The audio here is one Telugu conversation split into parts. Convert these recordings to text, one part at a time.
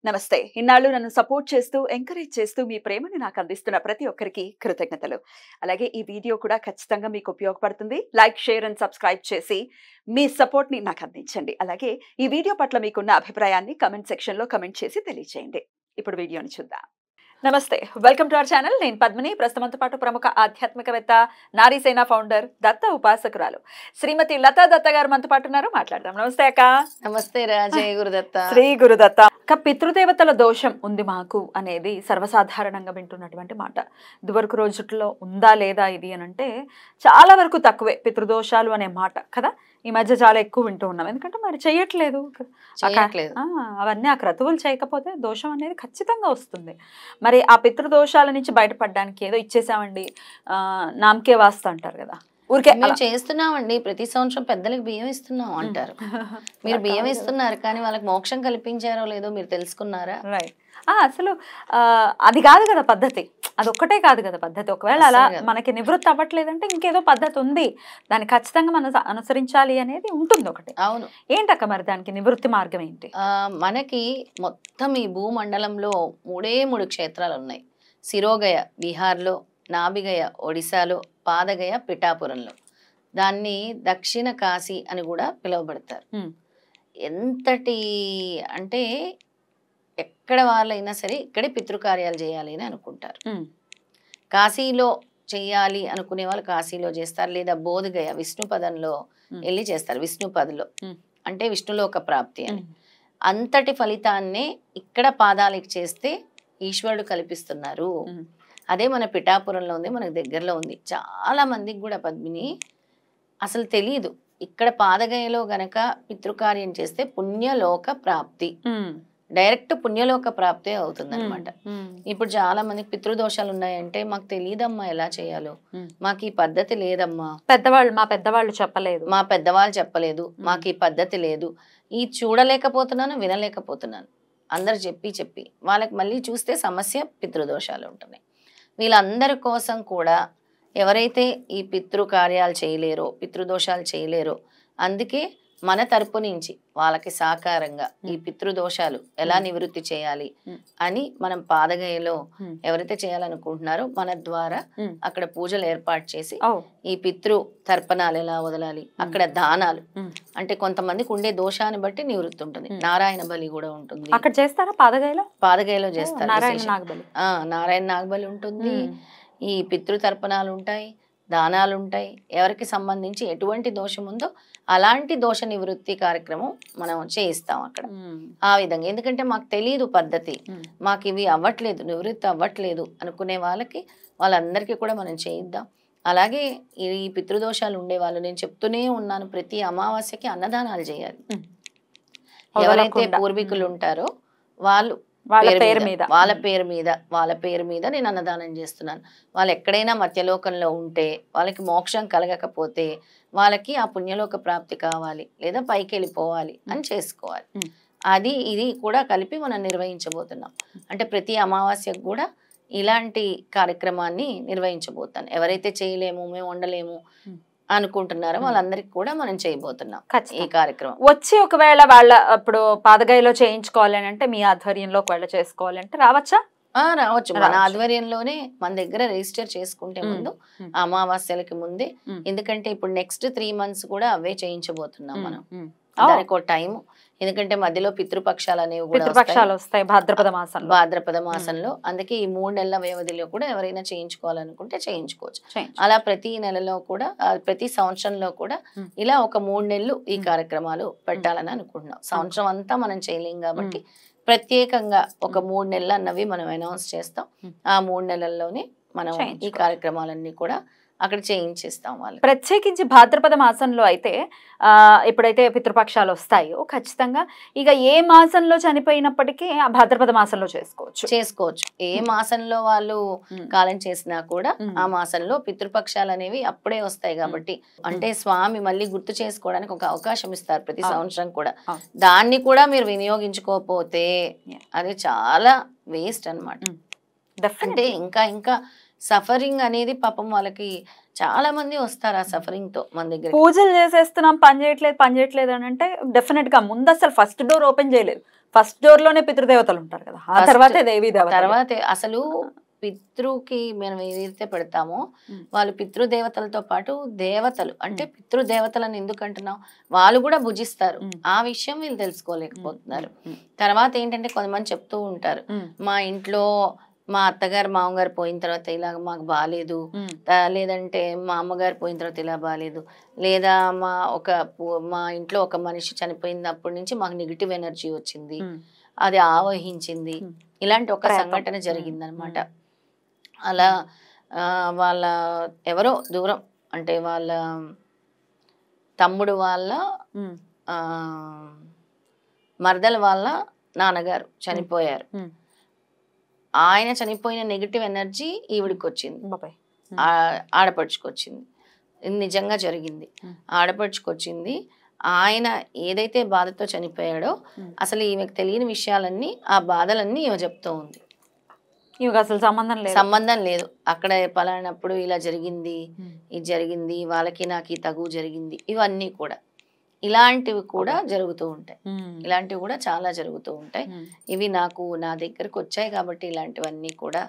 నమస్తే. ఇన్నాళ్ళు నన్ను సపోర్ట్ చేస్తూ, ఎంకరేజ్ చేస్తూ మీ ప్రేమని నాకు అందిస్తున్న ప్రతి ఒక్కరికి కృతజ్ఞతలు. అలాగే ఈ వీడియో కూడా ఖచ్చితంగా మీకు ఉపయోగపడుతుంది. లైక్, షేర్ అండ్ సబ్స్క్రైబ్ చేసి మీ సపోర్ట్‌ని నాకు అందించండి. అలాగే ఈ వీడియో పట్ల మీకున్న అభిప్రాయాన్ని కామెంట్ సెక్షన్‌లో కామెంట్ చేసి తెలియజేయండి. ఇప్పుడు వీడియోని చూద్దాం. నమస్తే. Welcome to our channel. నేను పద్మిని. ప్రస్తుతంతో పాటు ప్రముఖ ఆధ్యాత్మికవేత్త, నారీసేన ఫౌండర్, దత్త ఉపాసకురాలు శ్రీమతి లతా దత్త గారు మనతో పాటు ఉన్నారు. మాట్లాడదాం. నమస్తే అక్క. నమస్తే రాజయ్య గురుదత్త. శ్రీ గురుదత్త. అక్క, పితృదేవతల దోషం ఉంది మాకు అనేది సర్వసాధారణంగా వింటున్నటువంటి మాట. ఇదివరకు రోజుల్లో ఉందా లేదా ఇది అని అంటే చాలా వరకు తక్కువే పితృదోషాలు అనే మాట కదా. ఈ మధ్య చాలా ఎక్కువ వింటూ ఉన్నాం. ఎందుకంటే మరి చెయ్యట్లేదు. అవన్నీ ఆ క్రతువులు చేయకపోతే దోషం అనేది ఖచ్చితంగా వస్తుంది. మరి ఆ పితృదోషాల నుంచి బయటపడడానికి ఏదో ఇచ్చేసామండి, నామకే వాస్తు అంటారు కదా, ఊరికే మేము చేస్తున్నామండి. ప్రతి సంవత్సరం పెద్దలకు బియ్యం ఇస్తున్నాం అంటారు. మీరు బియ్యం ఇస్తున్నారు, కానీ వాళ్ళకి మోక్షం కల్పించారో లేదో మీరు తెలుసుకున్నారా? రైట్. అసలు అది కాదు కదా పద్ధతి. అదొక్కటే కాదు కదా పద్ధతి. ఒకవేళ అలా మనకి నివృత్తి అవ్వట్లేదంటే ఇంకేదో పద్ధతి ఉంది, దాన్ని ఖచ్చితంగా మనం అనుసరించాలి అనేది ఉంటుంది ఒకటి. అవును. ఏంటక్క మరి దానికి నివృత్తి మార్గం ఏంటి? మనకి మొత్తం ఈ భూమండలంలో 3 క్షేత్రాలు ఉన్నాయి. శిరోగయ బీహార్లో, నాభిగయ ఒడిశాలో, పాదగయ పిఠాపురంలో. దాన్ని దక్షిణ కాశీ అని కూడా పిలువబడతారు. ఎంతటి అంటే ఎక్కడ వాళ్ళైనా సరే ఇక్కడే పితృకార్యాలు చేయాలి అని అనుకుంటారు. కాశీలో చేయాలి అనుకునే వాళ్ళు కాశీలో చేస్తారు, లేదా బోధగయ విష్ణుపదంలో వెళ్ళి చేస్తారు. విష్ణుపదలో అంటే విష్ణులోక ప్రాప్తి అని. అంతటి ఫలితాన్నే ఇక్కడ పాదాలకి చేస్తే ఈశ్వరుడు కల్పిస్తున్నారు. అదే మన పిఠాపురంలో ఉంది, మనకు దగ్గరలో ఉంది. చాలా మందికి కూడా పద్మిని అసలు తెలియదు. ఇక్కడ పాదగయలో గనక పితృకార్యం చేస్తే పుణ్యలోక ప్రాప్తి, డైరెక్ట్ పుణ్యలోక ప్రాప్తే అవుతుంది అనమాట. ఇప్పుడు చాలా మందికి పితృదోషాలు ఉన్నాయంటే మాకు తెలియదమ్మా ఎలా చేయాలో, మాకు ఈ పద్ధతి లేదమ్మా, మా పెద్దవాళ్ళు చెప్పలేదు, మాకు ఈ పద్ధతి లేదు, ఈ చూడలేకపోతున్నాను, వినలేకపోతున్నాను, అందరు చెప్పి వాళ్ళకి మళ్ళీ చూస్తే సమస్య పితృదోషాలు ఉంటున్నాయి. వీళ్ళందరి కోసం కూడా ఎవరైతే ఈ పితృకార్యాలు చేయలేరో, పితృదోషాలు చేయలేరో, అందుకే మన తరపు నుంచి వాళ్ళకి సాకారంగా ఈ పితృదోషాలు ఎలా నివృత్తి చేయాలి అని మనం పాదగయలో ఎవరైతే చేయాలనుకుంటున్నారో మన ద్వారా అక్కడ పూజలు ఏర్పాటు చేసి ఈ పితృ తర్పణాలు ఎలా వదలాలి, అక్కడ దానాలు అంటే కొంతమందికి ఉండే దోషాన్ని బట్టి నివృత్తి ఉంటుంది. నారాయణ బలి కూడా ఉంటుంది. అక్కడ చేస్తారా? పాదగయలో చేస్తారు. నారాయణ నాగబలి ఉంటుంది, ఈ పితృ తర్పణాలు ఉంటాయి, దానాలు ఉంటాయి. ఎవరికి సంబంధించి ఎటువంటి దోషం ఉందో అలాంటి దోష నివృత్తి కార్యక్రమం మనం చేయిస్తాం అక్కడ. ఆ విధంగా, ఎందుకంటే మాకు తెలియదు పద్ధతి, మాకు ఇవి అవ్వట్లేదు, నివృత్తి అవ్వట్లేదు అనుకునే వాళ్ళందరికీ కూడా మనం చేయిద్దాం. అలాగే ఈ పితృదోషాలు ఉండేవాళ్ళు, నేను చెప్తూనే ఉన్నాను, ప్రతి అమావాస్యకి అన్నదానాలు చేయాలి. ఎవరైతే పూర్వీకులు ఉంటారో వాళ్ళ పేరు మీద నేను అన్నదానం చేస్తున్నాను. వాళ్ళు ఎక్కడైనా మధ్యలోకంలో ఉంటే, వాళ్ళకి మోక్షం కలగకపోతే, వాళ్ళకి ఆ పుణ్యలోక ప్రాప్తి కావాలి, లేదా పైకి వెళ్ళిపోవాలి అని చేసుకోవాలి. అది ఇది కూడా కలిపి మనం నిర్వహించబోతున్నాం. అంటే ప్రతి అమావాస్యకు కూడా ఇలాంటి కార్యక్రమాన్ని నిర్వహించబోతాను. ఎవరైతే చేయలేము, మేము ఉండలేము అనుకుంటున్నారో వాళ్ళందరికి కూడా మనం చేయబోతున్నాం ఈ కార్యక్రమం. వచ్చి ఒకవేళ వాళ్ళ ఇప్పుడు పాదగయలో చేయించుకోవాలి అని అంటే, మీ ఆధ్వర్యంలో ఒకవేళ చేసుకోవాలి అంటే రావచ్చా? రావచ్చు. మన ఆధ్వర్యంలోనే మన దగ్గర రిజిస్టర్ చేసుకుంటే ముందు, అమావాస్యలకి ముందే. ఎందుకంటే ఇప్పుడు నెక్స్ట్ 3 months కూడా అవే చేయించబోతున్నాం మనం. దానికి ఒక టైం, ఎందుకంటే మధ్యలో పితృపక్షాలు అనేవి కూడా వస్తాయి భాద్రపద మాసంలో. అందుకే ఈ 3 నెలల వ్యవధిలో కూడా ఎవరైనా చేయించుకోవాలనుకుంటే చేయించుకోవచ్చు. అలా ప్రతి నెలలో కూడా, ప్రతి సంవత్సరంలో కూడా ఇలా ఒక 3 నెలలు ఈ కార్యక్రమాలు పెట్టాలని అనుకుంటున్నాం. సంవత్సరం అంతా మనం చేయలేం కాబట్టి ప్రత్యేకంగా ఒక 3 నెలలు అన్నవి మనం అనౌన్స్ చేస్తాం. ఆ 3 నెలల్లోనే మనం ఈ కార్యక్రమాలన్నీ కూడా అక్కడ చేయించేస్తాం వాళ్ళు. ప్రత్యేకించి భాద్రపద మాసంలో అయితే ఎప్పుడైతే పితృపక్షాలు వస్తాయో ఖచ్చితంగా ఇక ఏ మాసంలో చనిపోయినప్పటికీ ఆ భాద్రపద మాసంలో చేసుకోవచ్చు. ఏ మాసంలో వాళ్ళు కాలం చేసినా కూడా ఆ మాసంలో పితృపక్షాలు అనేవి అప్పుడే వస్తాయి కాబట్టి, అంటే స్వామి మళ్ళీ గుర్తు చేసుకోవడానికి ఒక అవకాశం ఇస్తారు ప్రతి సంవత్సరం కూడా. దాన్ని కూడా మీరు వినియోగించుకోకపోతే అది చాలా వేస్ట్ అన్నమాట. అంటే ఇంకా సఫరింగ్ అనేది పాపం వాళ్ళకి చాలా మంది వస్తారు ఆ సఫరింగ్ తో మన దగ్గర. పూజలు చేసేస్తున్నాం, పని చేయట్లేదు అని అంటే డెఫినెట్ గా ముందు అసలు ఫస్ట్ డోర్ ఓపెన్ చేయలేదు. ఫస్ట్ డోర్ లోనే పితృదేవతలు ఉంటారు కదా, ఆ తర్వాతే దేవీ దేవత. తర్వాతే అసలు పితృకి మనం ఏదైతే పెడతామో వాళ్ళు పితృదేవతలతో పాటు దేవతలు, అంటే పితృదేవతలను ఎందుకు అంటున్నాం, వాళ్ళు కూడా భుజిస్తారు. ఆ విషయం వీళ్ళు తెలుసుకోలేకపోతున్నారు. తర్వాత ఏంటంటే కొంతమంది చెప్తూ ఉంటారు, మా ఇంట్లో మా అత్తగారు మామగారు పోయిన తర్వాత ఇలా మాకు బాగాలేదు, లేదంటే మా అమ్మగారు పోయిన తర్వాత ఇలా బాగాలేదు, లేదా మా ఇంట్లో ఒక మనిషి చనిపోయినప్పటి నుంచి మాకు నెగిటివ్ ఎనర్జీ వచ్చింది, అది ఆవహించింది, ఇలాంటి ఒక సంఘటన జరిగిందనమాట. అలా వాళ్ళ ఎవరో దూరం అంటే వాళ్ళ తమ్ముడు వాళ్ళ మరదల వాళ్ళ నాన్నగారు చనిపోయారు. ఆయన చనిపోయిన నెగిటివ్ ఎనర్జీ ఈవిడికి వచ్చింది, ఆడపడుచుకొచ్చింది. ఇది నిజంగా జరిగింది. ఆడపడుచుకొచ్చింది. ఆయన ఏదైతే బాధతో చనిపోయాడో అసలు ఈమెకు తెలియని విషయాలన్నీ, ఆ బాధలన్నీ ఈమె చెప్తూ ఉంది. ఇవి అసలు సంబంధం లేదు. అక్కడ పలానప్పుడు ఇలా జరిగింది, ఇది జరిగింది, వాళ్ళకి నాకు ఈ తగువ జరిగింది, ఇవన్నీ కూడా ఇలాంటివి కూడా జరుగుతూ ఉంటాయి. ఇలాంటివి కూడా చాలా జరుగుతూ ఉంటాయి. ఇవి నా దగ్గరకు వచ్చాయి కాబట్టి ఇలాంటివన్నీ కూడా,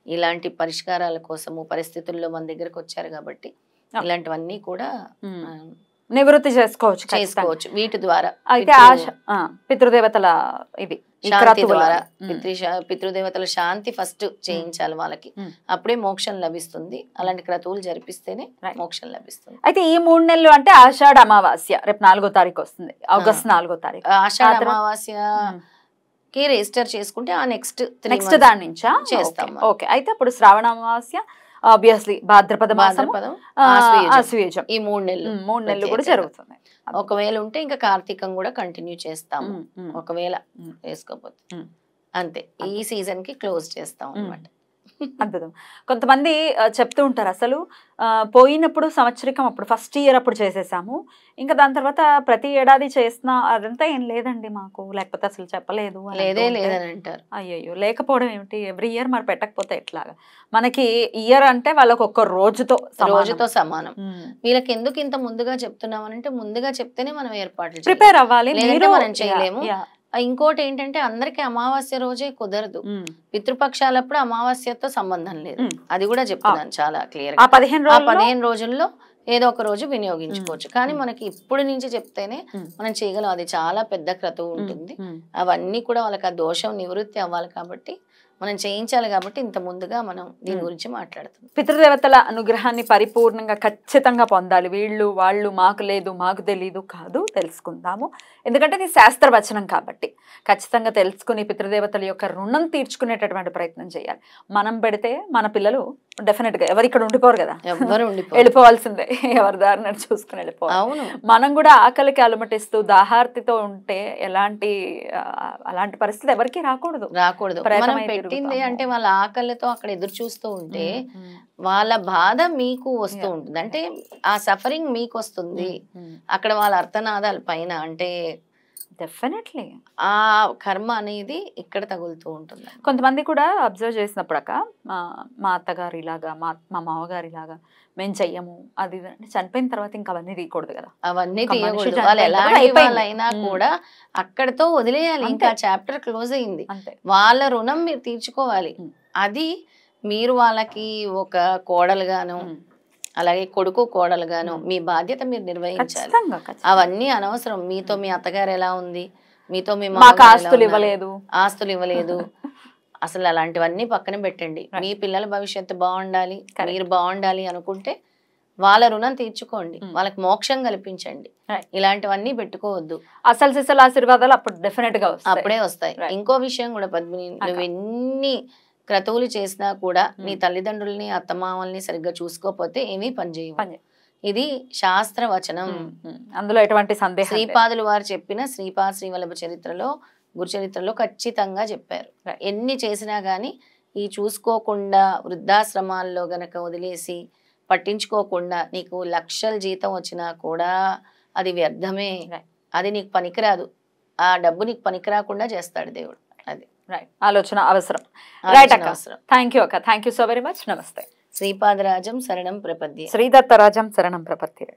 ఇలాంటి పరిష్కారాల కోసము పరిస్థితుల్లో మన దగ్గరకు వచ్చారు కాబట్టి ఇలాంటివన్నీ కూడా నివృత్తి చేసుకోవచ్చు వీటి ద్వారా. అయితే పితృదేవతల ఇది శాంతి ద్వారా, పితృదేవతల శాంతి ఫస్ట్ చేయించాలి వాళ్ళకి, అప్పుడే మోక్షం లభిస్తుంది. అలాంటి క్రతువులు జరిపిస్తేనే మోక్షం లభిస్తుంది. అయితే ఈ 3 నెలలు అంటే ఆషాఢ అమావాస్య రేపు 4వ తారీఖు వస్తుంది, ఆగస్ట్ 4వ తారీఖు. ఆషాఢ అమావాస్యకి రిజిస్టర్ చేసుకుంటే ఆ నెక్స్ట్ దాని నుంచా చేస్తాం. ఓకే. అయితే అప్పుడు శ్రావణ అమావాస్య, ఆబ్వియస్లీ భాద్రపద మాసం, ఆశ్వయుజం, ఈ 3 నెలలు కూడా జరుగుతుంది. ఒకవేళ ఉంటే ఇంకా కార్తీకం కూడా కంటిన్యూ చేస్తాము, ఒకవేళ వేసుకోకపోతే అంతే, ఈ సీజన్ కి క్లోజ్ చేస్తాం అన్నమాట. అద్భుతం. కొంతమంది చెప్తూ ఉంటారు అసలు పోయినప్పుడు సంవత్సరికం అప్పుడు ఫస్ట్ ఇయర్ అప్పుడు చేసేసాము, ఇంకా దాని తర్వాత ప్రతి ఏడాది చేస్తున్నా అదంతా ఏం లేదండి మాకు, లేకపోతే అసలు చెప్పలేదు లేదని అంటారు. అయ్యయ్యో, లేకపోవడం ఏమిటి, ఎవ్రీ ఇయర్ మరి పెట్టకపోతే ఎట్లాగా? మనకి ఇయర్ అంటే వాళ్ళకి ఒక్క రోజుతో సమానం. వీళ్ళకి ఎందుకు ఇంత ముందుగా చెప్తున్నామనంటే ముందుగా చెప్తేనే మనం ఏర్పాట్లు ప్రిపేర్ అవ్వాలి, మనం చేయలేము. ఇంకోటి ఏంటంటే అందరికి అమావాస్య రోజే కుదరదు, పితృపక్షాలప్పుడు అమావాస్యతో సంబంధం లేదు, అది కూడా చెప్తున్నాను చాలా క్లియర్ గా. 15 రోజుల్లో ఏదో ఒక రోజు వినియోగించుకోవచ్చు. కానీ మనకి ఇప్పుడు నుంచి చెప్తేనే మనం చేయగలం. అది చాలా పెద్ద క్రతువు ఉంటుంది, అవన్నీ కూడా వాళ్ళకి ఆ దోషం నివృత్తి అవ్వాలి కాబట్టి మనం చేయించాలి. కాబట్టి ఇంత ముందుగా మనం దీని గురించి మాట్లాడుతున్నాం. పితృదేవతల అనుగ్రహాన్ని పరిపూర్ణంగా ఖచ్చితంగా పొందాలి. వీళ్ళు వాళ్ళు మాకు లేదు మాకు తెలీదు కాదు, తెలుసుకుందాము. ఎందుకంటే ఇది శాస్త్రవచనం కాబట్టి ఖచ్చితంగా తెలుసుకుని పితృదేవతల యొక్క రుణం తీర్చుకునేటటువంటి ప్రయత్నం చేయాలి. మనం పెడితే మన పిల్లలు డెఫినెట్ గా ఎవరు ఇక్కడ ఉండిపోరు కదా, వెళ్ళిపోవాల్సిందే, ఎవరి దారిని చూసుకుని వెళ్ళిపోవాలి. మనం కూడా ఆకలికి అలమటిస్తూ దాహార్తితో ఉంటే అలాంటి పరిస్థితి ఎవరికి రాకూడదు. మనం పెట్టింది అంటే వాళ్ళ ఆకలితో అక్కడ ఎదురు చూస్తూ ఉంటే వాళ్ళ బాధ మీకు వస్తూ ఉంటుంది, అంటే ఆ సఫరింగ్ మీకు వస్తుంది. అక్కడ వాళ్ళ అర్థనాదాల పైన అంటే డెఫినెట్లీ ఆ కర్మ అనేది ఇక్కడ తగులుతూ ఉంటుంది. కొంతమంది కూడా అబ్జర్వ్ చేసినప్పుడు అక్క మా అత్తగారు ఇలాగా, మా మామగారు ఇలాగా, మేము చెయ్యము, అది చనిపోయిన తర్వాత ఇంకా అవన్నీ తీయకూడదు కదా, అవన్నీ తీయకూడదు. వాళ్ళు ఎలాంటి వాళ్ళైనా కూడా అక్కడతో వదిలేయాలి, ఇంకా చాప్టర్ క్లోజ్ అయింది. వాళ్ళ రుణం మీరు తీర్చుకోవాలి. అది మీరు వాళ్ళకి ఒక కోడలుగాను అలాగే కొడుకు కోడలుగాను మీ బాధ్యత మీరు నిర్వహించాలి. అవన్నీ అనవసరం. మీతో మీ అత్తగారు ఎలా ఉంది, మీతో మీ ఆస్తులు ఇవ్వలేదు, అసలు అలాంటివన్నీ పక్కన పెట్టండి. మీ పిల్లల భవిష్యత్తు బాగుండాలి, మీరు బాగుండాలి అనుకుంటే వాళ్ళ రుణం తీర్చుకోండి, వాళ్ళకి మోక్షం కల్పించండి. ఇలాంటివన్నీ పెట్టుకోవద్దు. అసలు సిసలు ఆశీర్వాదాలు అప్పుడు డెఫినెట్ గా అప్పుడే వస్తాయి. ఇంకో విషయం కూడా పద్మిని, నువ్వు ఎన్ని క్రతువులు చేసినా కూడా నీ తల్లిదండ్రుల్ని అత్తమామల్ని సరిగ్గా చూసుకోకపోతే ఏమీ పనిచేయవు. ఇది శాస్త్రవచనం, అందులో ఎటువంటి సందేహం. శ్రీపాదులు వారు చెప్పిన శ్రీపాద శ్రీవల్లభ చరిత్రలో, గురు చరిత్రలో ఖచ్చితంగా చెప్పారు. ఎన్ని చేసినా గానీ ఈ చూసుకోకుండా వృద్ధాశ్రమాల్లో గనక వదిలేసి పట్టించుకోకుండా నీకు లక్షల జీతం వచ్చినా కూడా అది వ్యర్థమే, అది నీకు పనికిరాదు. ఆ డబ్బు నీకు పనికిరాకుండా చేస్తాడు దేవుడు. అది ఆలోచన అవసరం. రైట్ అక్క, థ్యాంక్ యూ అక్క, thank you so very much. నమస్తే. శ్రీపాదరాజం శరణం ప్రపద్యే. శ్రీదత్తరాజం శరణం ప్రపద్యే.